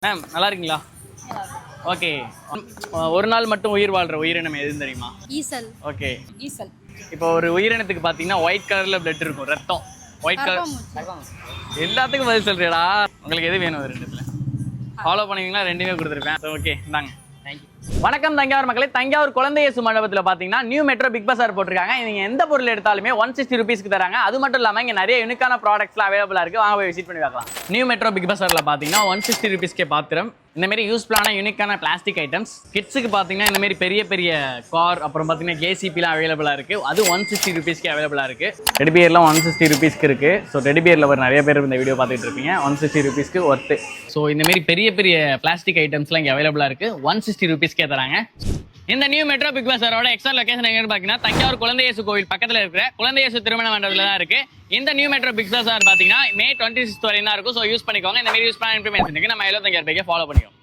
Ma'am நல்லா இருக்கீங்களா? Okay. ஒரு நாள் மட்டும் உயிர் வாழ்ற உயிரினம் எதுன்னு தெரியுமா? ஈசல். ஓகே. ஈசல். இப்போ ஒரு உயிரினத்துக்கு பார்த்தீங்கன்னா ஒயிட் கலர்ல பிளட் இருக்கும், ரத்தம். White colour. எல்லாத்துக்கும் பதில் சொல்றியடா. உங்களுக்கு எது வேணும் ரெண்டுத்துல? ஃபாலோ பண்ணுவீங்களா? ரெண்டுமே கொடுத்துருப்பேன். ஓகே இந்தாங்க. வணக்கம் தஞ்சாவூர் மக்களே. தஞ்சாவூர் குழந்தை இயேசு மண்டபத்தில் பார்த்தீங்கன்னா நியூ மெட்ரோ பிக் பஸார் போட்டிருக்காங்க. நீங்க எந்த பொருள் எடுத்தாலுமே 160 ருபீஸ்க்கு தராங்க. அது மட்டும் இல்லாமல் இங்கே நிறைய யூனிக்கான ப்ராடக்ட்ஸ்லாம் அவைலபிளாக இருக்குது. வாங்க போய் விசிட் பண்ணி பார்க்கலாம். நியூ மெட்ரோ பிக் பஸாரில் பார்த்தீங்கன்னா 160 ருபீஸ்க்கே பாத்திரம், இந்த மாதிரி யூஸ்ஃபுல்லான யூனிக்கான பிளாஸ்டிக் ஐட்டம்ஸ். கிட்ஸுக்கு பார்த்தீங்கன்னா இந்த மாதிரி பெரிய பெரிய கார், அப்புறம் பார்த்தீங்கன்னா கேசிபிலாம் அவைலபிளாக இருக்குது. அது 160 ருபீஸ்க்கு அவைலபிளாக இருக்குது. டெடி பியர்லாம் 160 ருபீஸ்க்கு இருக்குது. ஸோ டெடி பியர் லவர் நிறைய பேர் இந்த வீடியோ பார்த்துட்டு இருப்பீங்க. 160 ருபீஸ்க்கு ஒர்த்து. ஸோ இந்த மாதிரி பெரிய பெரிய பிளாஸ்டிக் ஐட்டம்ஸ்லாம் இங்கே அவைலபிளாக இருக்குது. 160 ருபீஸ்க்கே தராங்க. இந்த நியூ மெட்ரோ பிக் பஸாரோட எக்ஸ்ட்ரா லொகேஷன் எங்கன்னு பார்த்தீங்கன்னா தஞ்சாவூர் குழந்தை இயேசு கோவில் பக்கத்தில் இருக்கிற குழந்தை இயேசு திருமண மண்டபத்தில் தான் இருக்குது. இந்த நியூ மெட்ரோ பிக் பஸார் பார்த்தீங்கன்னா May 26 வரையும் தான் இருக்கும். ஸோ யூஸ் பண்ணிக்கோங்க. இந்த மாதிரி யூஸ் பண்ண இன்ஃபர்மேஷனுக்கு நம்ம 75 ரூபாய்க்கு ஃபாலோ பண்ணிக்கோங்க.